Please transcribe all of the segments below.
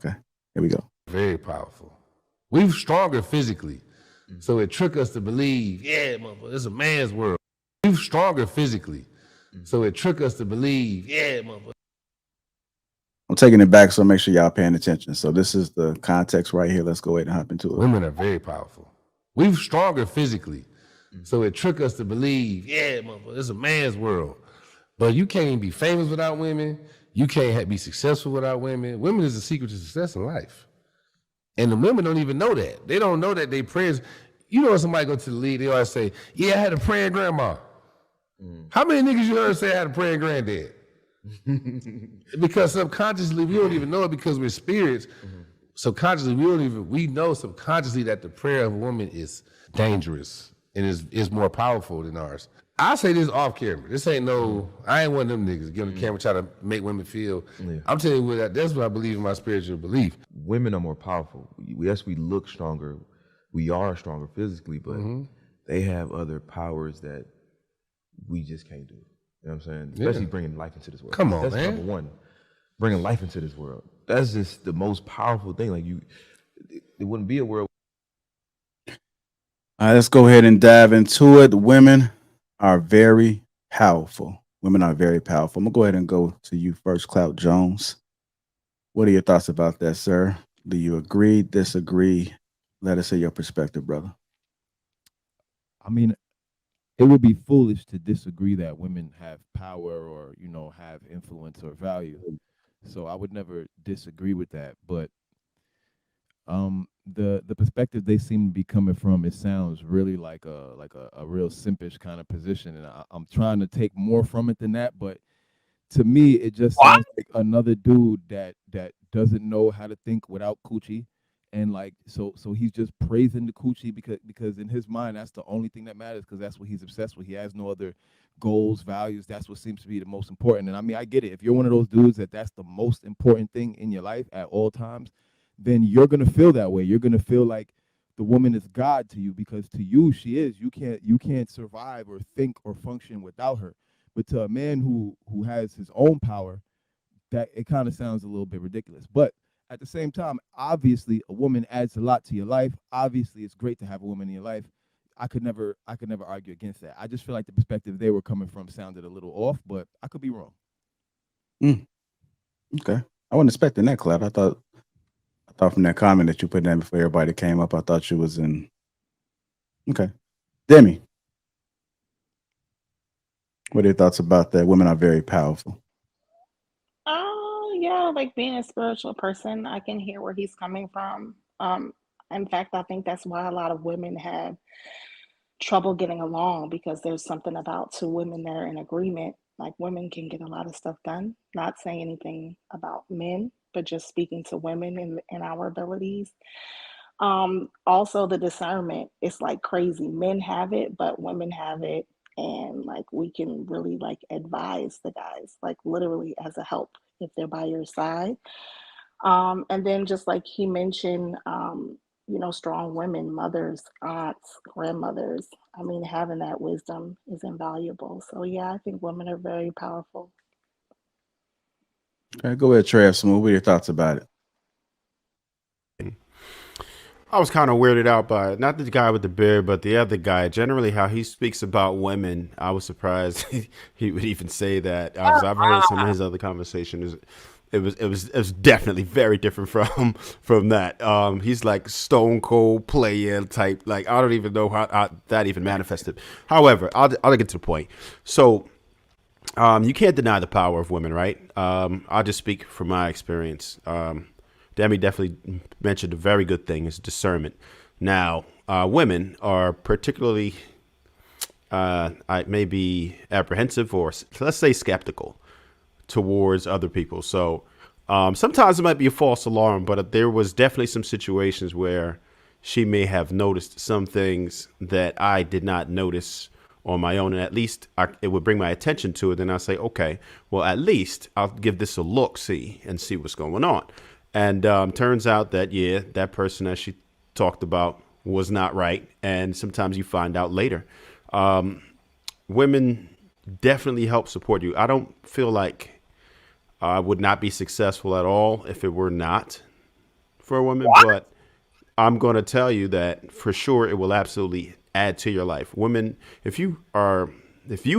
Okay, here we go. Very powerful. We're stronger physically. So it tricked us to believe, yeah, motherfucker, it's a man's world. We're stronger physically. So it tricked us to believe, yeah, motherfucker. I'm taking it back, so make sure y'all paying attention. So this is the context right here. Let's go ahead and hop into it. Women are very powerful. We're stronger physically. So it tricked us to believe, yeah, motherfucker, it's a man's world. But you can't even be famous without women. You can't be successful without women. Women is the secret to success in life. And the women don't even know that. They don't know that they prayers. You know, when somebody go to the league, they always say, yeah, I had a praying grandma. How many niggas you heard say I had a praying granddad? Because subconsciously, we don't even know it because we're spirits. Subconsciously, we know subconsciously that the prayer of a woman is dangerous and is more powerful than ours. I say this off camera. This ain't I ain't one of them niggas get on the camera try to make women feel. Yeah. I'm telling you that's what I believe in my spiritual belief. Women are more powerful. Yes, we look stronger. We are stronger physically, but they have other powers that we just can't do. You know what I'm saying? Especially bringing life into this world. Come on, that's man. Number one, bringing life into this world. That's just the most powerful thing. Like it wouldn't be a world. All right, let's go ahead and dive into it. Women are very powerful. Women are very powerful. I'm going to go ahead and go to you first, Clout Jones. What are your thoughts about that, sir? Do you agree, disagree? Let us hear your perspective, brother. I mean, it would be foolish to disagree that women have power or, have influence or value. So I would never disagree with that. But the perspective they seem to be coming from, it sounds really like a real simpish kind of position, and I'm trying to take more from it than that. But to me, it just sounds like another dude that doesn't know how to think without coochie, and so he's just praising the coochie because in his mind that's the only thing that matters because that's what he's obsessed with. He has no other goals, values. That's what seems to be the most important. And I mean, I get it. If you're one of those dudes that's the most important thing in your life at all times, then you're going to feel that way. You're going to feel like the woman is God to you because to you she is. You can't survive or think or function without her. But to a man who has his own power, that it kind of sounds a little bit ridiculous. But at the same time, obviously a woman adds a lot to your life. Obviously it's great to have a woman in your life. I could never argue against that. I just feel like the perspective they were coming from sounded a little off, but I could be wrong. Okay. I wasn't expecting that, Clout. I thought from that comment that you put in before everybody came up, I thought you was in. Okay. Demi, what are your thoughts about that? Women are very powerful. Yeah, like being a spiritual person, I can hear where he's coming from. In fact, I think that's why a lot of women have trouble getting along because there's something about two women that are in agreement. Like women can get a lot of stuff done. Not saying anything about men, but just speaking to women and our abilities. Also the discernment, it's like crazy. Men have it, but women have it. And like we can really like advise the guys, like literally as a help if they're by your side. And then just like he mentioned, strong women, mothers, aunts, grandmothers. I mean, having that wisdom is invaluable. So yeah, I think women are very powerful. Okay, go ahead, Trev Smooth. What are your thoughts about it? I was kind of weirded out by not the guy with the beard, but the other guy. Generally, how he speaks about women, I was surprised he would even say that. I've heard some of his other conversations. It was definitely very different from that. He's like stone cold player type. Like I don't even know how that even manifested. However, I'll get to the point. So, you can't deny the power of women, right? I'll just speak from my experience. Demi definitely mentioned a very good thing is discernment. Now, women are particularly, I may be apprehensive or let's say skeptical towards other people. So sometimes it might be a false alarm, but there was definitely some situations where she may have noticed some things that I did not notice on my own. And at least it would bring my attention to it. Then I'll say, okay, well, at least I'll give this a look, see what's going on. And turns out that, yeah, that person that she talked about was not right. And sometimes you find out later. Women definitely help support you. I don't feel like I would not be successful at all if it were not for a woman, but I'm going to tell you that for sure it will absolutely add to your life. Women, if you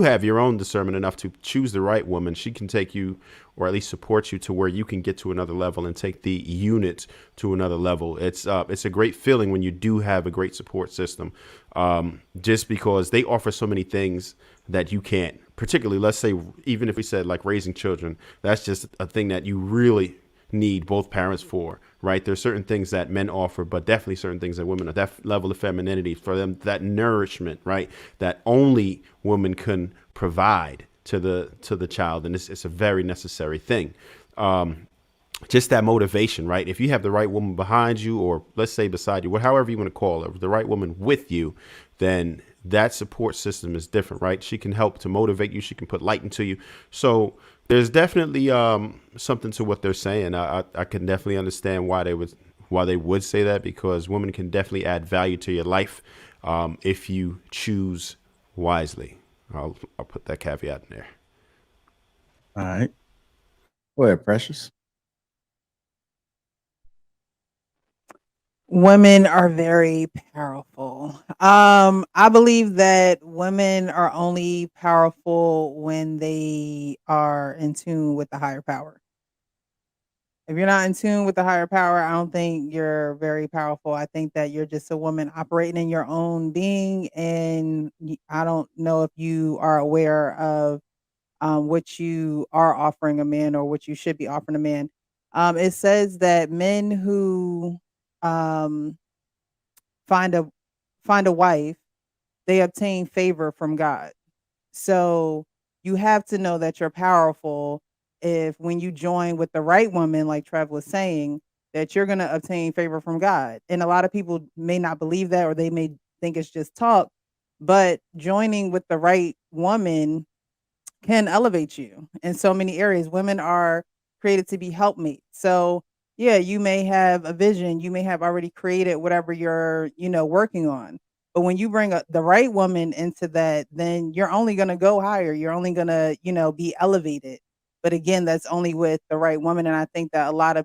have your own discernment enough to choose the right woman, she can take you or at least support you to where you can get to another level and take the unit to another level. It's a great feeling when you do have a great support system, just because they offer so many things that you can't. Particularly, let's say, even if we said like raising children, that's just a thing that you really need both parents for, right? There's certain things that men offer, but definitely certain things that women are, that level of femininity for them, that nourishment, right? That only women can provide to the child. And it's a very necessary thing. Just that motivation, right? If you have the right woman behind you, or let's say beside you, however you want to call her, the right woman with you, then that support system is different, right? She can help to motivate you. She can put light into you. So there's definitely something to what they're saying. I can definitely understand why they would say that, because women can definitely add value to your life if you choose wisely. I'll put that caveat in there. All right. Go ahead, Precious. Women are very powerful. I believe that women are only powerful when they are in tune with the higher power. If you're not in tune with the higher power, I don't think you're very powerful. I think that you're just a woman operating in your own being, and I don't know if you are aware of what you are offering a man or what you should be offering a man. It says that men who um, find a find a wife, they obtain favor from God. So you have to know that you're powerful if when you join with the right woman, like Trev was saying, that you're going to obtain favor from God. And a lot of people may not believe that, or they may think it's just talk, but joining with the right woman can elevate you in so many areas. Women are created to be helpmates. So yeah, you may have a vision, you may have already created whatever you're, working on. But when you bring the right woman into that, then you're only going to go higher. You're only going to, be elevated. But again, that's only with the right woman. And I think that a lot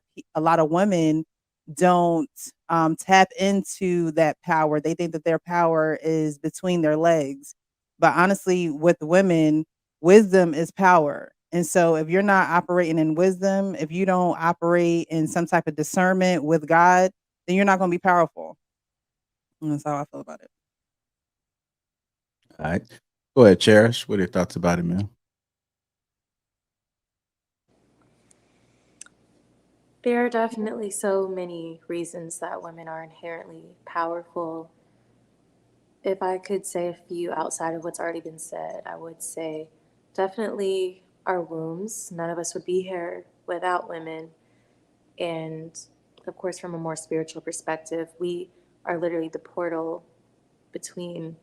of women don't tap into that power. They think that their power is between their legs. But honestly, with women, wisdom is power. And so if you're not operating in wisdom, if you don't operate in some type of discernment with God, then you're not going to be powerful. And that's how I feel about it. All right. Go ahead, Cherish. What are your thoughts about it, man? There are definitely so many reasons that women are inherently powerful. If I could say a few outside of what's already been said, I would say definitely our wombs. None of us would be here without women. And of course, from a more spiritual perspective, we are literally the portal between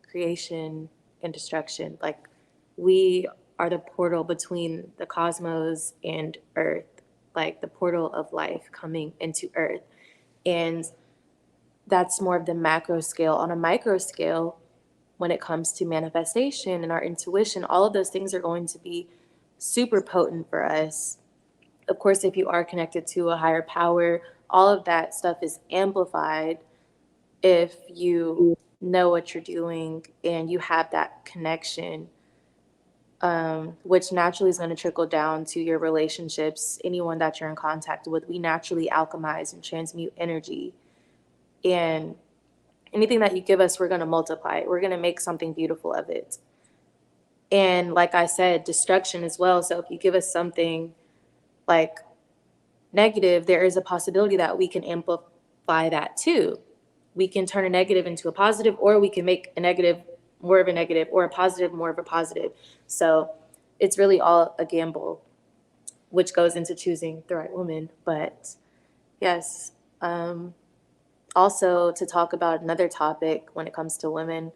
creation and destruction. Like, we are the portal between the cosmos and Earth, like the portal of life coming into Earth. And that's more of the macro scale. On a micro scale, when it comes to manifestation and our intuition, all of those things are going to be super potent for us. Of course, if you are connected to a higher power, all of that stuff is amplified if you know what you're doing and you have that connection, which naturally is going to trickle down to your relationships. Anyone that you're in contact with, we naturally alchemize and transmute energy. And anything that you give us, we're going to multiply it. We're going to make something beautiful of it. And like I said, destruction as well. So if you give us something like negative, there is a possibility that we can amplify that too. We can turn a negative into a positive, or we can make a negative more of a negative, or a positive more of a positive. So it's really all a gamble, which goes into choosing the right woman. But yes, also to talk about another topic when it comes to women,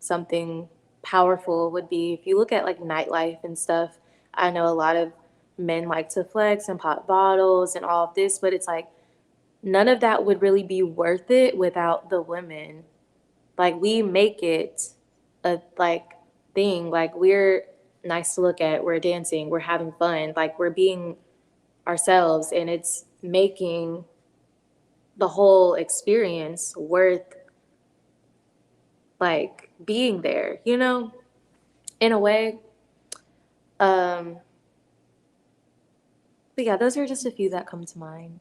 something powerful would be, if you look at like nightlife and stuff, I know a lot of men like to flex and pop bottles and all of this, but it's like none of that would really be worth it without the women. Like, we make it a like thing, like we're nice to look at, we're dancing, we're having fun, like we're being ourselves, and it's making the whole experience worth like being there, you know, in a way. But yeah, those are just a few that come to mind.